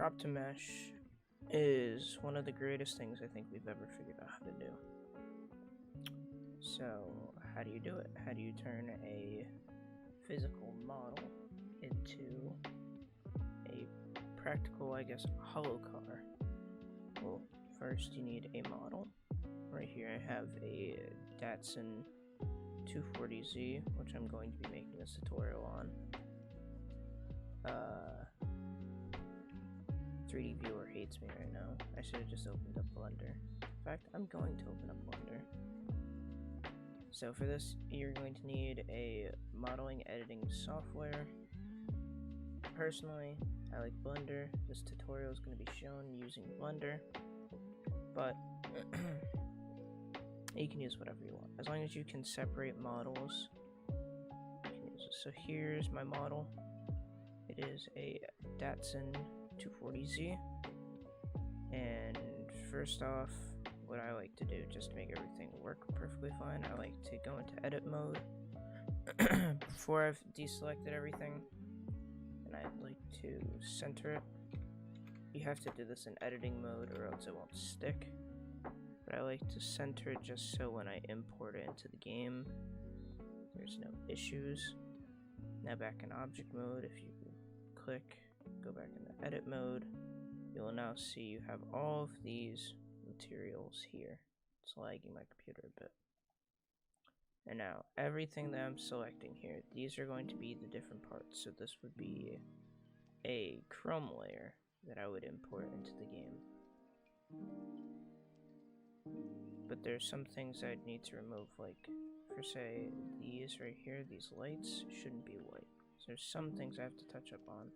Crop to mesh is one of the greatest things I think we've ever figured out how to do. So, how do you do it? How do you turn a physical model into a practical, I guess, hollow car? Well, first you need a model. Right here I have a Datsun 240Z, which I'm going to be making this tutorial on. 3D viewer hates me right now. I should have just opened up Blender. In fact, I'm going to open up Blender. So for this, you're going to need a modeling editing software. Personally, I like Blender. This tutorial is going to be shown using Blender, but you can use whatever you want. As long as you can separate models, you can use it. So here's my model. It is a Datsun 240Z, and first off, what I like to do just to make everything work perfectly fine, I like to go into edit mode before I've deselected everything, and I'd like to center it. You have to do this in editing mode or else it won't stick, but I like to center it just so when I import it into the game there's no issues. Now back in object mode, if you click, go back into edit mode, you will now see you have all of these materials here. It's lagging my computer a bit. And now everything that I'm selecting here, these are going to be the different parts. So this would be a chrome layer that I would import into the game. But there's some things I'd need to remove, like for say these right here, these lights shouldn't be white. So there's some things I have to touch up on.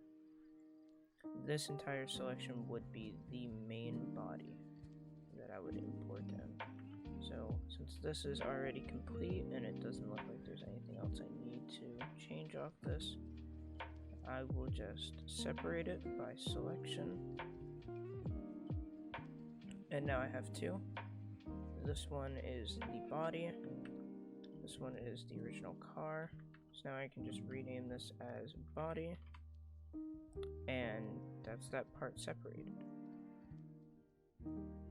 This entire selection would be the main body that I would import in. So since this is already complete and it doesn't look like there's anything else I need to change off this, I will just separate it by selection. And now I have two. This one is the body, this one is the original car. So now I can just rename this as body, and that's that part separated.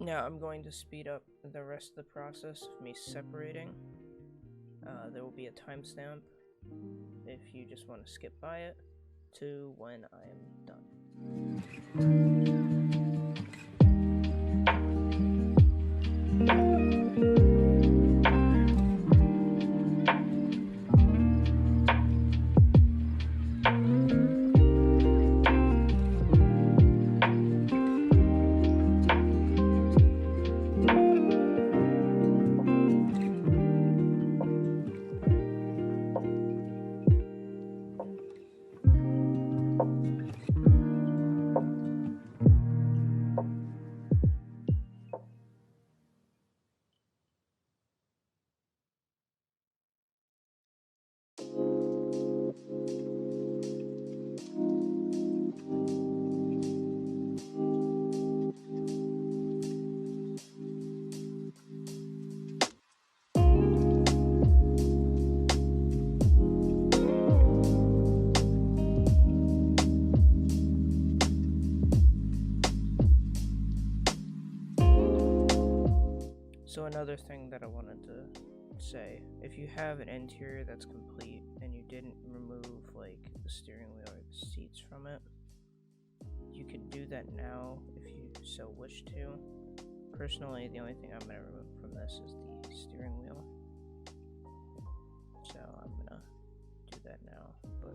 Now I'm going to speed up the rest of the process of me separating. There will be a timestamp if you just want to skip by it to when I am done. So another thing that I wanted to say, if you have an interior that's complete and you didn't remove like the steering wheel or the seats from it, you could do that now if you so wish to. Personally, the only thing I'm going to remove from this is the steering wheel, so I'm going to do that now. But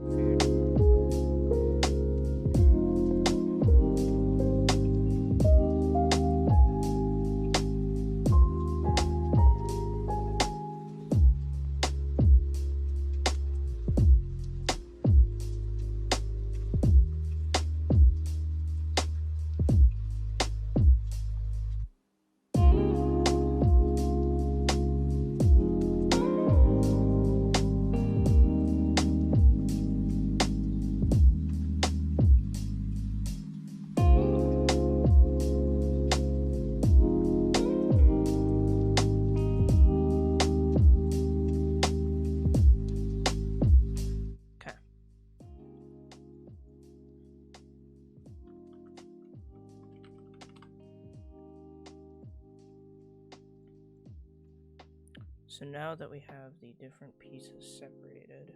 So now that we have the different pieces separated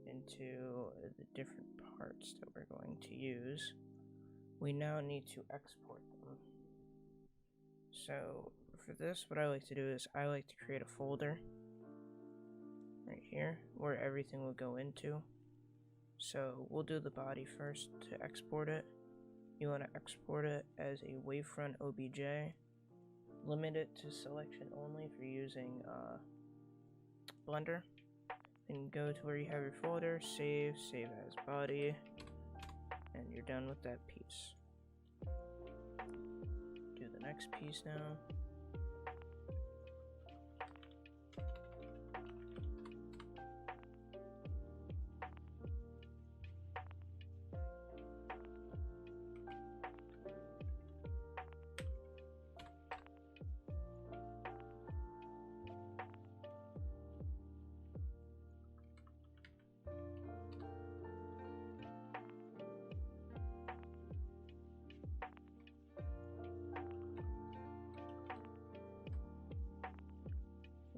into the different parts that we're going to use, we now need to export them. So for this, what I like to do is I like to create a folder right here where everything will go into. So we'll do the body first to export it. You want to export it as a wavefront OBJ. Limit it to selection only if you're using Blender. Then go to where you have your folder, save as body, and you're done with that piece. Do the next piece now.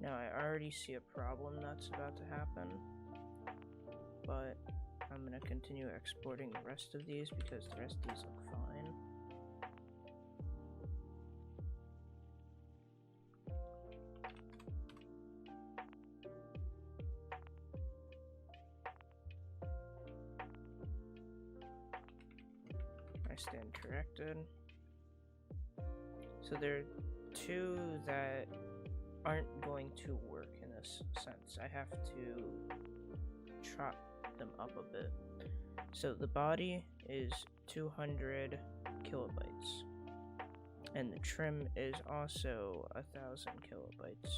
Now I already see a problem that's about to happen, but I'm going to continue exporting the rest of these because the rest of these look fine. I stand corrected. So there are two that aren't going to work in this sense. I have to chop them up a bit. So the body is 200 kilobytes and the trim is also 1,000 kilobytes.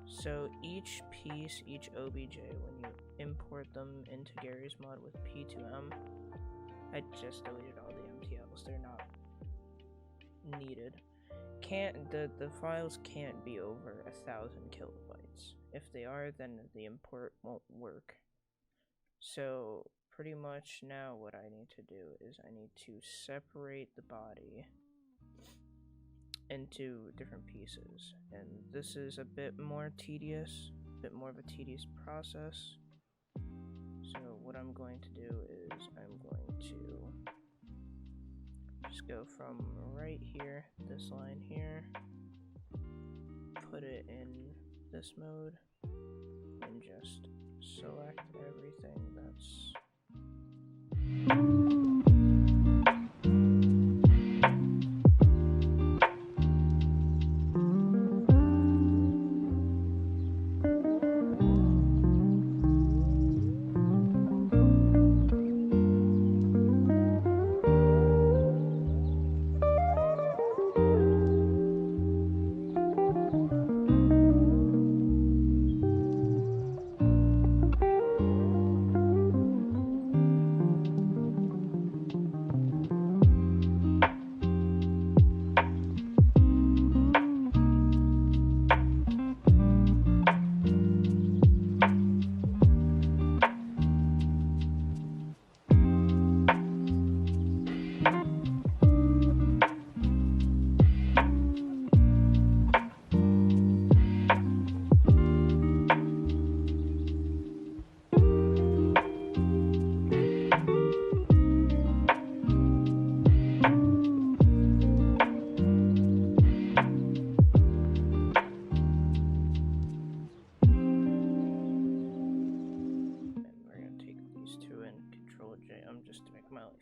So each piece, each OBJ, when you import them into Gary's mod with P2M, I just deleted all the MTLs. They're not needed. The files can't be over 1,000 kilobytes. If they are, then the import won't work. So pretty much now what I need to do is I need to separate the body into different pieces, and this is a bit more tedious, a bit more of a tedious process. So what I'm going to do is I'm going to just go from right here, this line here, put it in this mode, and just select everything that's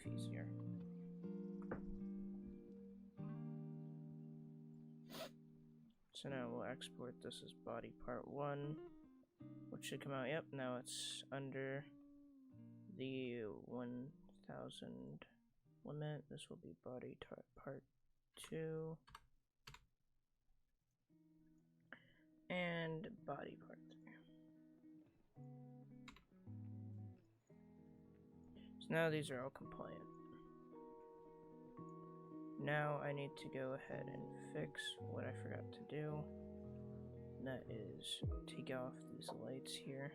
easier. So now we'll export this as body part 1, which should come out. Yep, now it's under the 1000 limit. This will be body part 2 and body part 3. So now these are all compliant. Now I need to go ahead and fix what I forgot to do. And that is take off these lights here.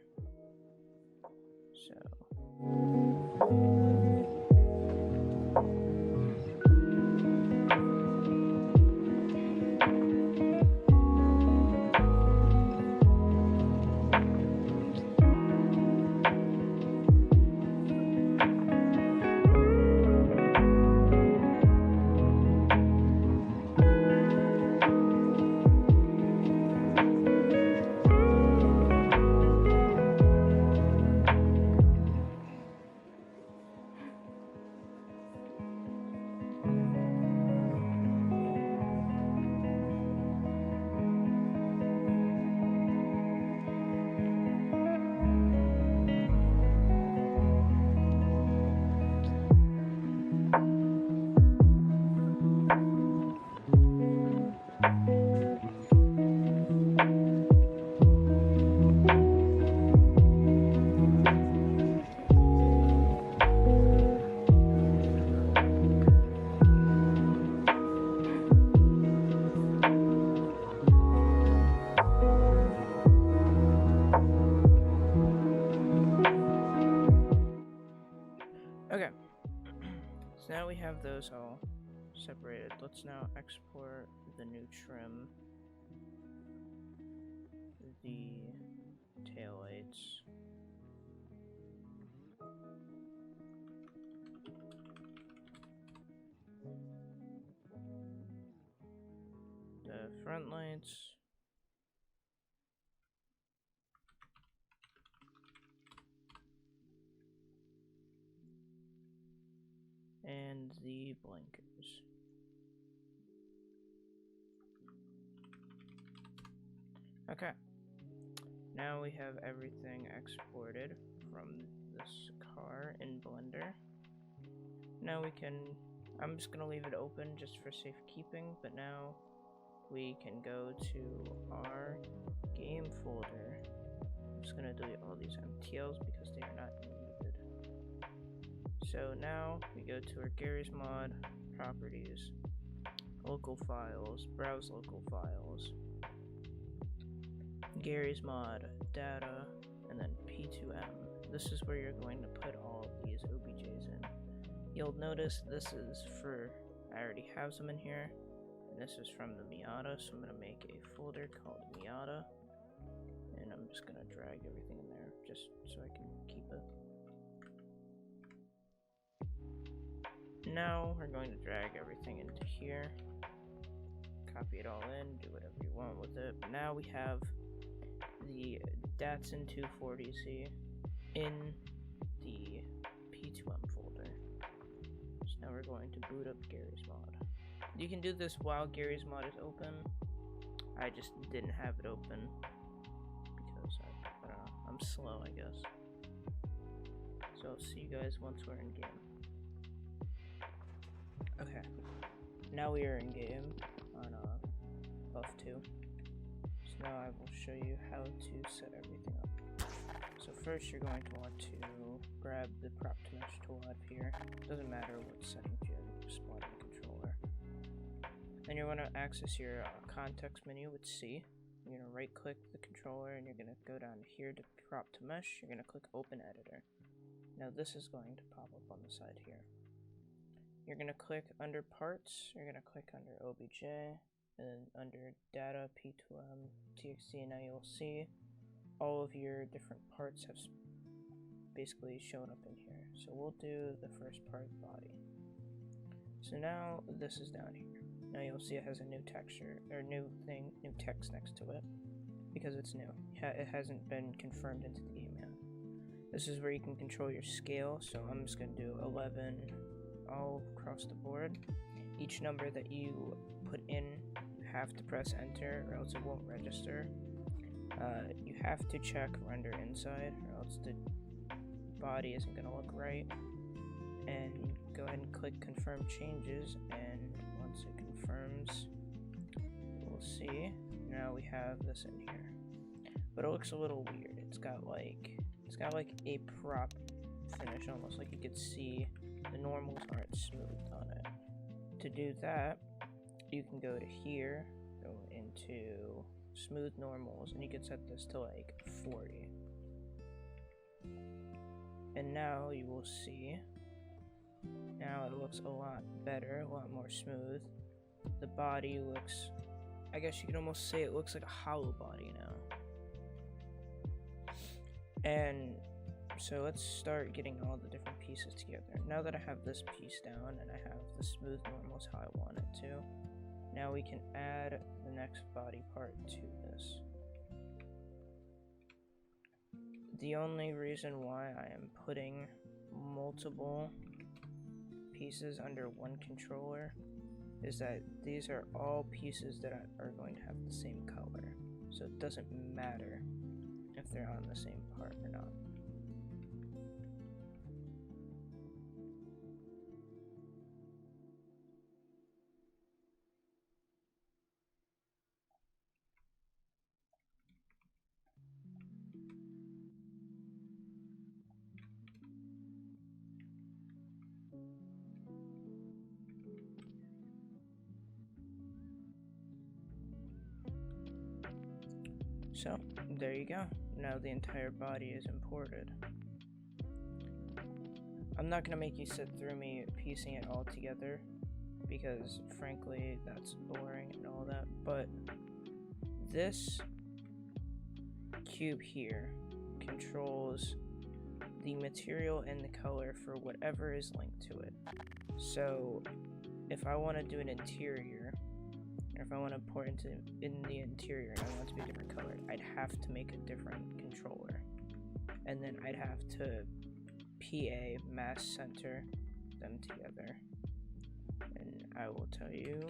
So now we have those all separated. Let's now export the new trim, the taillights, the front lights, and the blinkers. Okay, now we have everything exported from this car in Blender. Now we can, I'm just gonna leave it open just for safekeeping, but now we can go to our game folder. I'm just gonna delete all these MTLs because they are not needed. So now we go to our Gary's Mod, properties, local files, browse local files, Gary's Mod, data, and then P2M. This is where you're going to put all of these OBJs in. You'll notice this is for, I already have some in here, and this is from the Miata, so I'm going to make a folder called Miata, and I'm just going to drag everything in there just so I can keep it. Now we're going to drag everything into here, copy it all in, do whatever you want with it. But now we have the Datsun 240Z in the P2M folder. So now we're going to boot up Gary's Mod. You can do this while Gary's Mod is open. I just didn't have it open because I don't know, I'm slow, I guess. So I'll see you guys once we're in game. Okay, now we are in game on buff 2. So now I will show you how to set everything up. So first you're going to want to grab the prop to mesh tool up here. Doesn't matter what settings you have, just spawn the controller. Then you're going to access your context menu with C. You're going to right click the controller and you're going to go down here to prop to mesh. You're going to click open editor. Now this is going to pop up on the side here. You're going to click under parts, you're going to click under OBJ, and then under data, P2M, TXT, and now you'll see all of your different parts have basically shown up in here. So we'll do the first part, body. So now this is down here. Now you'll see it has a new texture, or new text next to it, because it's new. It hasn't been confirmed into the game yet. This is where you can control your scale, so I'm just going to do 11 all across the board. Each number that you put in, you have to press enter or else it won't register. You have to check render inside or else the body isn't going to look right. And go ahead and click confirm changes, and once it confirms, we'll see. Now we have this in here, but it looks a little weird. It's got like a prop finish, almost like you could see the normals aren't smooth on it. To do that, you can go to here, go into smooth normals, and you can set this to like 40. And now you will see, now it looks a lot better, a lot more smooth. The body looks, I guess you could almost say it looks like a hollow body now. And so let's start getting all the different pieces together. Now that I have this piece down and I have the smooth normals how I want it to, now we can add the next body part to this. The only reason why I am putting multiple pieces under one controller is that these are all pieces that are going to have the same color. So it doesn't matter if they're on the same part or not. So, there you go. Now the entire body is imported. I'm not gonna make you sit through me piecing it all together, because frankly that's boring and all that, but this cube here controls the material and the color for whatever is linked to it. So if I want to do an interior, or if I want to pour in the interior and I want it to be a different color, I'd have to make a different controller, and then I'd have to PA mass center them together. And I will tell you,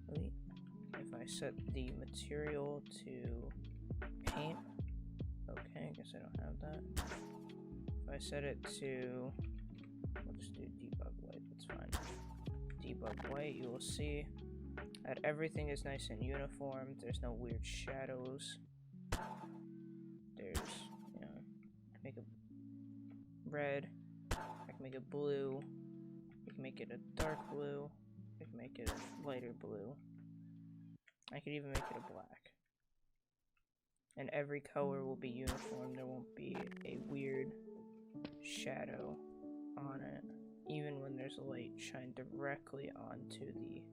if I set the material to paint, okay, I guess I don't have that. If I set it to, we'll just do debug white, that's fine. Debug white, you will see that everything is nice and uniform. There's no weird shadows. There's, you know, make a red, I can make it blue, I can make it a dark blue, I can make it a lighter blue, I could even make it a black. And every color will be uniform, there won't be a weird shadow on it, even when there's light shined directly onto the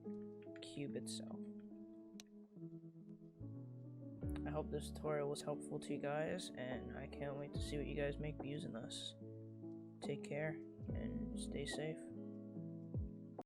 cube itself. I hope this tutorial was helpful to you guys, and I can't wait to see what you guys make using this. Take care and stay safe.